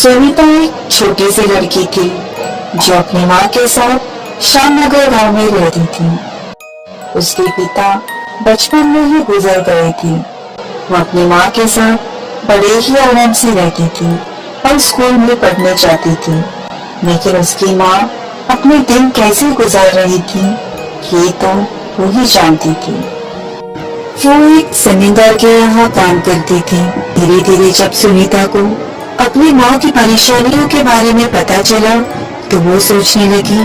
सविता एक छोटी सी लड़की थी जो अपनी माँ के साथ श्यामनगर गांव में रहती थी। उसके पिता बचपन में ही गुजर गए थे। वो अपनी माँ के साथ बड़े ही आराम से रहती थी और स्कूल में पढ़ने जाती थी, लेकिन उसकी माँ अपने दिन कैसे गुजार रही थी ये तो वो ही जानती थी। वो एक जमींदार के यहाँ काम करती थी। धीरे धीरे जब सुनीता को अपनी माँ की परेशानियों के बारे में पता चला तो वो सोचने लगी,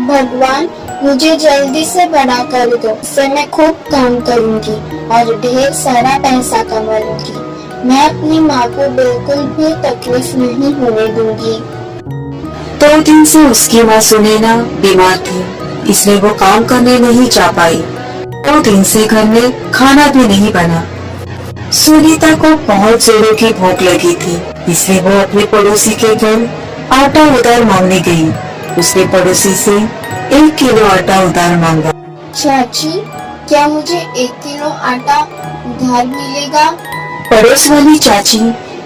भगवान मुझे जल्दी से बड़ा कर दो, इससे मैं खूब काम करूंगी और ढेर सारा पैसा कमा लूंगी। मैं अपनी माँ को बिल्कुल भी तकलीफ नहीं होने दूंगी। 2 दिन से उसकी माँ सुनैना बीमार थी, इसलिए वो काम करने नहीं जा पाई। 2 दिन से घर में खाना भी नहीं बना। सुनीता को बहुत जोरों की भूख लगी थी, इसलिए वो अपने पड़ोसी के घर आटा उधार मांगने गई। उसने पड़ोसी से 1 किलो आटा उधार मांगा। चाची, क्या मुझे 1 किलो आटा उधार मिलेगा? पड़ोस वाली चाची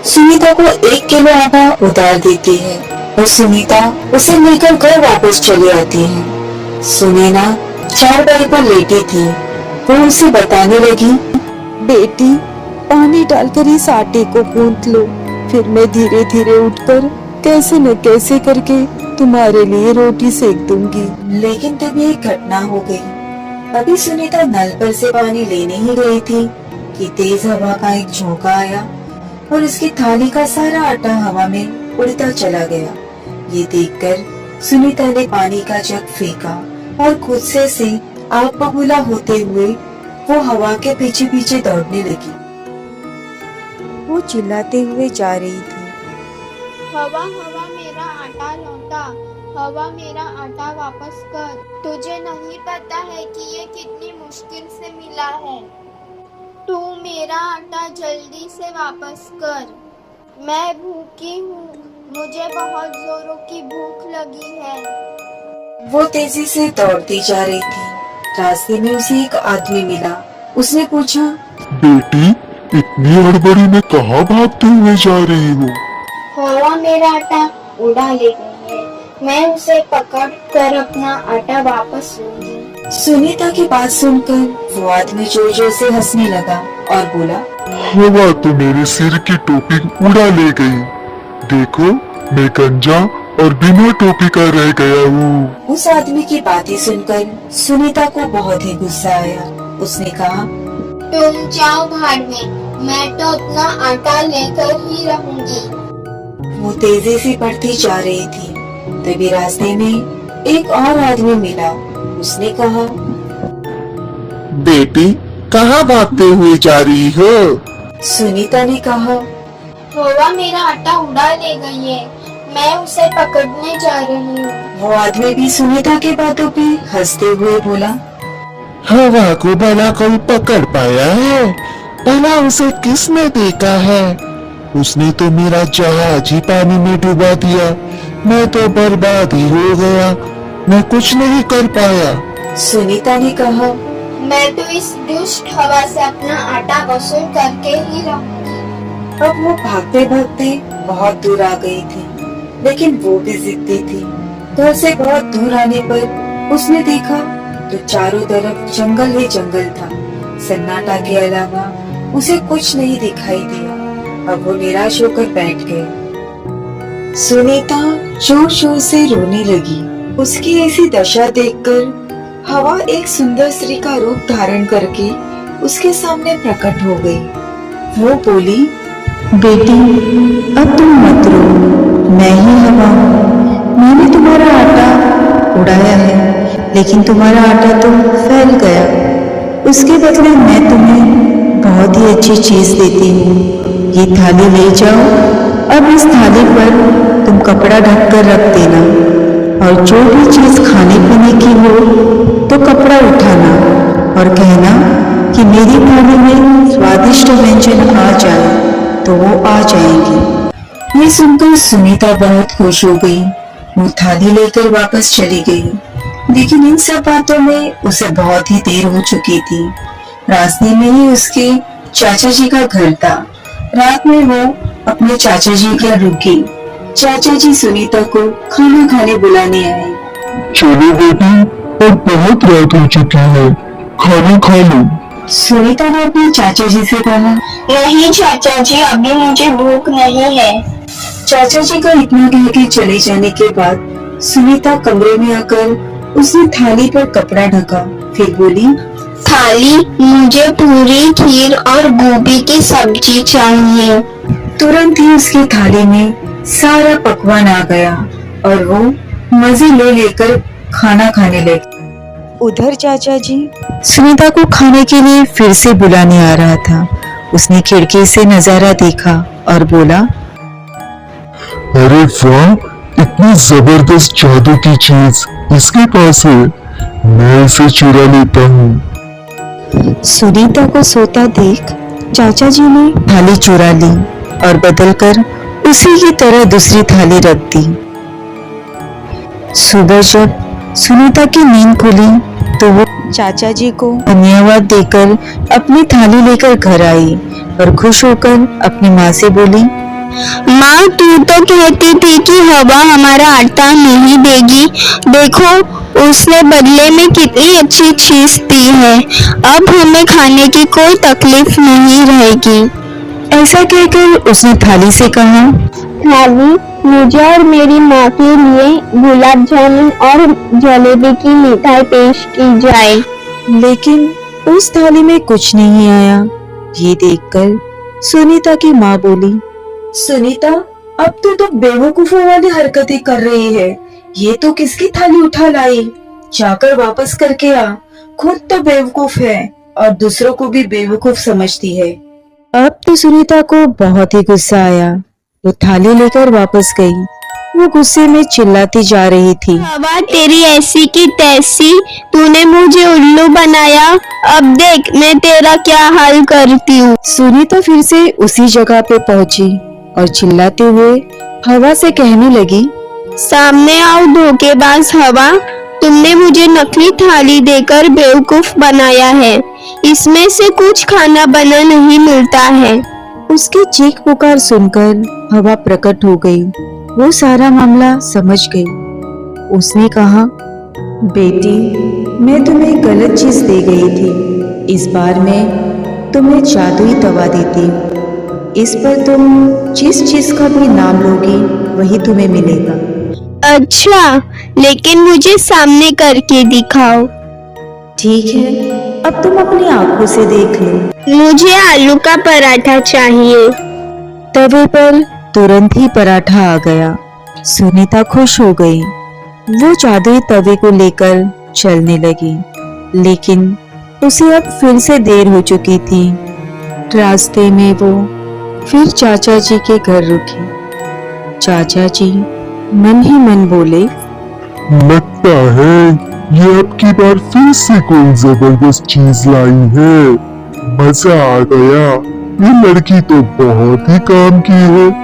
सुनीता को 1 किलो आटा उधार देती है और सुनीता उसे लेकर घर वापस चली आती है। सुनैना चारपाई पर लेटी थी। वो उसे बताने लगी, बेटी, पानी डालकर इस आटे को गूंथ लो, फिर मैं धीरे धीरे उठकर कैसे न कैसे करके तुम्हारे लिए रोटी सेक दूंगी। लेकिन तभी एक घटना हो गई। अभी सुनीता नल पर से पानी लेने ही गई थी कि तेज हवा का एक झोंका आया और उसकी थाली का सारा आटा हवा में उड़ता चला गया। ये देखकर सुनीता ने पानी का जग फेंका और गुस्से से आग बबूला होते हुए वो हवा के पीछे पीछे दौड़ने लगी। वो चिल्लाते हुए जा रही थी, हवा हवा मेरा आटा लौटा, हवा मेरा आटा वापस कर। तुझे नहीं पता है कि ये कितनी मुश्किल से मिला है। तू मेरा आटा जल्दी से वापस कर। मैं भूखी हूँ, मुझे बहुत जोरों की भूख लगी है। वो तेजी से दौड़ती जा रही थी। रास्ते में उसे एक आदमी मिला। उसने पूछा, बेटी, इतनी हड़बड़ी में कहाँ भागते हुए जा रही हो? हवा मेरा आटा उड़ा ले गई है, मैं उसे पकड़ कर अपना आटा वापस लूंगी। सुनीता की बात सुनकर वो आदमी जोर जोर से हंसने लगा और बोला, हवा तो मेरे सिर की टोपी उड़ा ले गई। देखो, मैं गंजा और बिना टोपी का रह गया हूँ। उस आदमी की बातें सुनकर सुनीता को बहुत ही गुस्सा आया। उसने कहा, तुम जाओ भाड़ में, मैं तो अपना आटा लेकर ही रहूंगी। वो तेजी से बढ़ती जा रही थी। तभी रास्ते में एक और आदमी मिला। उसने कहा, बेटी, कहाँ भागते हुए जा रही हो? सुनीता ने कहा, हवा मेरा आटा उड़ा ले गई है, मैं उसे पकड़ने जा रही हूँ। वो आदमी भी सुनीता के बातों पे हंसते हुए बोला, हवा को भला कोई पकड़ पाया है? भला उसे किसने देखा है? उसने तो मेरा जहाज ही पानी में डुबा दिया। मैं तो बर्बाद ही हो गया, मैं कुछ नहीं कर पाया। सुनीता ने कहा, मैं तो इस दुष्ट हवा से अपना आटा वसूल करके ही रहूंगी। अब वो भागते भागते बहुत दूर आ गई थी, लेकिन वो भी जिद्दी थी। घर से बहुत दूर आने पर उसने देखा तो चारों तरफ जंगल ही जंगल था। सन्नाटा के अलावा उसे कुछ नहीं दिखाई दिया। अब वो निराश होकर बैठ गई। सुनीता जोर जोर से रोने लगी। उसकी ऐसी दशा देखकर हवा एक सुंदर स्त्री का रूप धारण करके उसके सामने प्रकट हो गई। वो बोली, बेटी, अब तुम मत रो, मैं ही हवा हूँ। मैंने तुम्हारा आटा उड़ाया है, लेकिन तुम्हारा आटा तो फैल गया। उसके बदले मैं तुम्हें बहुत ही अच्छी चीज देती हूँ। ये थाली ले जाओ। अब इस थाली पर तुम कपड़ा ढककर रख देना और जो भी चीज खाने पीने की हो तो कपड़ा उठाना और कहना कि मेरी थाली में स्वादिष्ट व्यंजन आ जाए, तो वो आ जाएंगी। ये सुनकर सुनीता बहुत खुश हो गई। वो थाली लेकर वापस चली गई, लेकिन इन सब बातों में उसे बहुत ही देर हो चुकी थी। रास्ते में ही उसके चाचा जी का घर था। रात में वो अपने चाचा जी के रुकी। चाचा जी सुनीता को खाना खाने बुलाने आए। चलो बेटी, अब बहुत रात हो चुकी है, खाना खा लो। सुनीता ने अपने चाचा जी से कहा। नहीं चाचा जी, अभी मुझे भूख नहीं है। चाचा जी का इतना कह के चले जाने के बाद सुनीता कमरे में आकर उसने थाली पर कपड़ा ढका, फिर बोली, थाली, मुझे पूरी, खीर और गोभी की सब्जी चाहिए। तुरंत ही उसकी थाली में सारा पकवान आ गया और वो मजे ले लेकर खाना खाने लगी। उधर चाचा जी सुनीता को खाने के लिए फिर से बुलाने आ रहा था। उसने खिड़की से नजारा देखा और बोला, अरे वाह, इतनी जबरदस्त जादू की चीज इसके पास है, मैं इसे चुरा लेता हूँ। सुनीता को सोता देख चाचा जी ने थाली चुरा ली और बदलकर उसी की तरह दूसरी थाली रख दी। सुबह जब सुनीता की नींद खुली तो वो चाचा जी को धन्यवाद देकर अपनी थाली लेकर घर आई और खुश होकर अपनी माँ से बोली, माँ, तू तो कहती थी कि हवा हमारा आटा नहीं देगी, देखो उसने बदले में कितनी अच्छी चीज दी है, अब हमें खाने की कोई तकलीफ नहीं रहेगी। ऐसा कहकर उसने थाली से कहा, थाली, मुझे और मेरी माँ के लिए गुलाब जामुन और जलेबी की मिठाई पेश की जाए। लेकिन उस थाली में कुछ नहीं आया। ये देखकर सुनीता की माँ बोली, सुनीता, अब तो बेवकूफों वाली हरकतें कर रही है। ये तो किसकी थाली उठा लाई? जाकर वापस करके आ। खुद तो बेवकूफ है और दूसरों को भी बेवकूफ समझती है। अब तो सुनीता को बहुत ही गुस्सा आया। वो थाली लेकर वापस गई। वो गुस्से में चिल्लाती जा रही थी, हवा, तेरी ऐसी की तैसी, तूने मुझे उल्लू बनाया, अब देख मैं तेरा क्या हाल करती हूँ। सुनीता फिर से उसी जगह पे पहुंची और चिल्लाते हुए हवा से कहने लगी, सामने आओ धोखेबाज हवा, तुमने मुझे नकली थाली देकर बेवकूफ बनाया है, इसमें से कुछ खाना बना नहीं मिलता है। उसकी चीख पुकार सुनकर हवा प्रकट हो गई। वो सारा मामला समझ गई। उसने कहा, बेटी, मैं तुम्हें गलत चीज दे गई थी। इस बार मैं तुम्हें जादुई तवा देती हूँ। इस पर तुम जिस चीज का भी नाम लोगी वही तुम्हें मिलेगा। अच्छा, लेकिन मुझे सामने करके दिखाओ। ठीक है, अब तुम अपनी आंखों से देख लो। मुझे आलू का पराठा चाहिए। तवे पर तुरंत ही पराठा आ गया। सुनीता खुश हो गई। वो जादुई तवे को लेकर चलने लगी, लेकिन उसे अब फिर से देर हो चुकी थी। रास्ते में वो फिर चाचा जी के घर रुकी। चाचा जी मन ही मन बोले, लगता है ये अब की बार फिर से कोई जबरदस्त चीज लाई है। मजा आ गया, ये लड़की तो बहुत ही काम की है।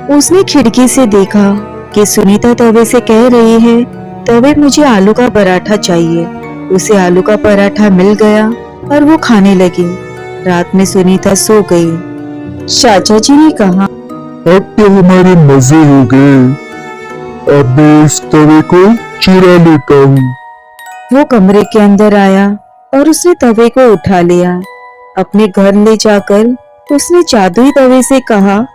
उसने खिड़की से देखा कि सुनीता तवे से कह रही है, तवे मुझे आलू का पराठा चाहिए। उसे आलू का पराठा मिल गया और वो खाने लगी। रात में सुनीता सो गई। चाचा जी ने कहा, अब तो हमारे मजे हो गए, अब मैं इस तवे को चुरा लेता हूँ। वो कमरे के अंदर आया और उसने तवे को उठा लिया। अपने घर ले जाकर उसने जादुई तवे से कहा,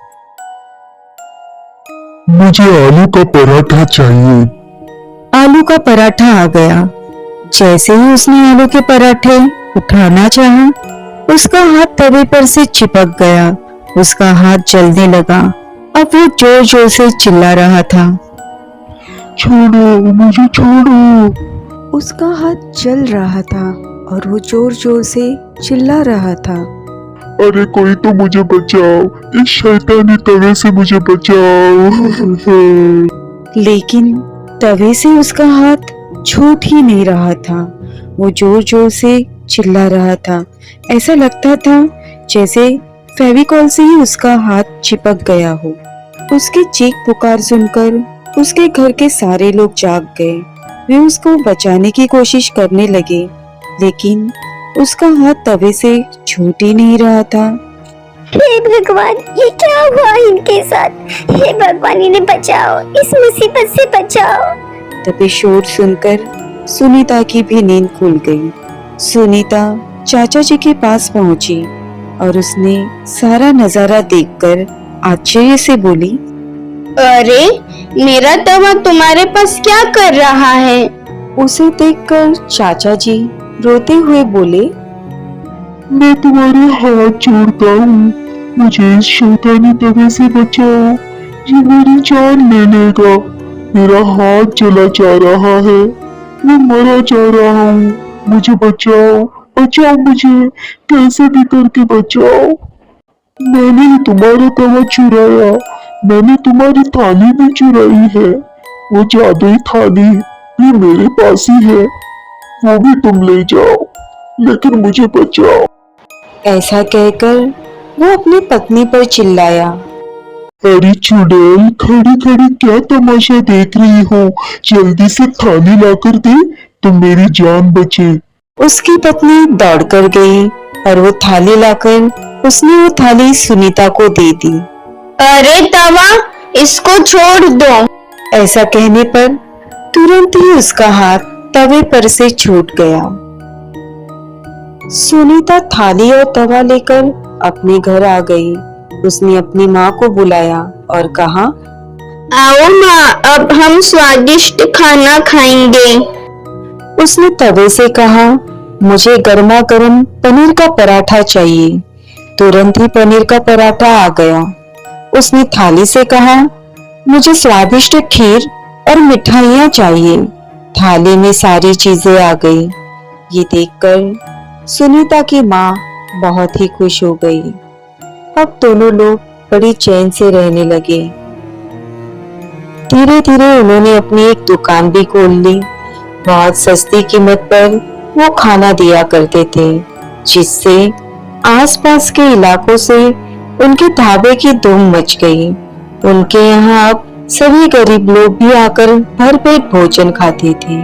मुझे आलू का पराठा चाहिए। आलू का पराठा आ गया। जैसे ही उसने आलू के पराठे उठाना चाहा, उसका हाथ तवे पर से चिपक गया। उसका हाथ जलने लगा। अब वो जोर जोर से चिल्ला रहा था, छोड़ो मुझे, छोड़ो। उसका हाथ जल रहा था और वो जोर जोर से चिल्ला रहा था, अरे कोई तो मुझे बचाओ, इस शैतानी तवे से मुझे बचाओ। लेकिन तवे से उसका हाथ छूट ही नहीं रहा था। वो जोर जोर से चिल्ला रहा था। ऐसा लगता था जैसे फेविकॉल से ही उसका हाथ चिपक गया हो। उसकी चीख पुकार सुनकर उसके घर के सारे लोग जाग गए। वे उसको बचाने की कोशिश करने लगे, लेकिन उसका हाथ तवे से छूट ही नहीं रहा था। हे भगवान, ये क्या हुआ इनके साथ? हे भगवान, इन्हें बचाओ, इस मुसीबत से बचाओ। तभी शोर सुनकर सुनीता की भी नींद खुल गई। सुनीता चाचा जी के पास पहुंची और उसने सारा नजारा देखकर आश्चर्य से बोली, अरे, मेरा तवा तुम्हारे पास क्या कर रहा है? उसे देखकर चाचा जी रोते हुए बोले, मैं तुम्हारे हाथ जोड़ता हूँ, मुझे इस शैतानी तवे से बचाओ, ये मेरी जान ले लेगा। मेरा हाथ जला जा रहा है, मैं मरा जा रहा हूँ, मुझे बचाओ, बचाओ मुझे, कैसे भी करके बचाओ। मैंने ही तुम्हारा तवा चुराया, मैंने तुम्हारी थाली भी चुराई है, वो जादुई थाली भी मेरे पास ही है, वो भी तुम ले जाओ, लेकिन मुझे बचाओ। ऐसा कहकर वो अपनी पत्नी पर चिल्लाया। अरे चुड़ैल, खड़ी खड़ी क्या तमाशा देख रही हो? जल्दी से थाली लाकर दे तो मेरी जान बचे। उसकी पत्नी दौड़कर गई और वो थाली लाकर उसने वो थाली सुनीता को दे दी। अरे तवा, इसको छोड़ दो। ऐसा कहने पर तुरंत ही उसका हाथ तवे पर से छूट गया। सुनीता थाली और तवा लेकर अपने घर आ गई। उसने अपनी माँ को बुलाया और कहा, आओ माँ, अब हम स्वादिष्ट खाना खाएंगे। उसने तवे से कहा, मुझे गर्मा गर्म पनीर का पराठा चाहिए। तुरंत ही पनीर का पराठा आ गया। उसने थाली से कहा, मुझे स्वादिष्ट खीर और मिठाइयाँ चाहिए। थाली में सारी चीजें आ गई। ये देखकर सुनीता की माँ बहुत ही खुश हो गई। अब दोनों लोग बड़ी चैन से रहने लगे। धीरे धीरे उन्होंने अपनी एक दुकान भी खोल ली। बहुत सस्ती कीमत पर वो खाना दिया करते थे, जिससे आसपास के इलाकों से उनके ढाबे की धूम मच गई। उनके यहाँ अब सभी गरीब लोग भी आकर भरपेट भोजन खाते थे।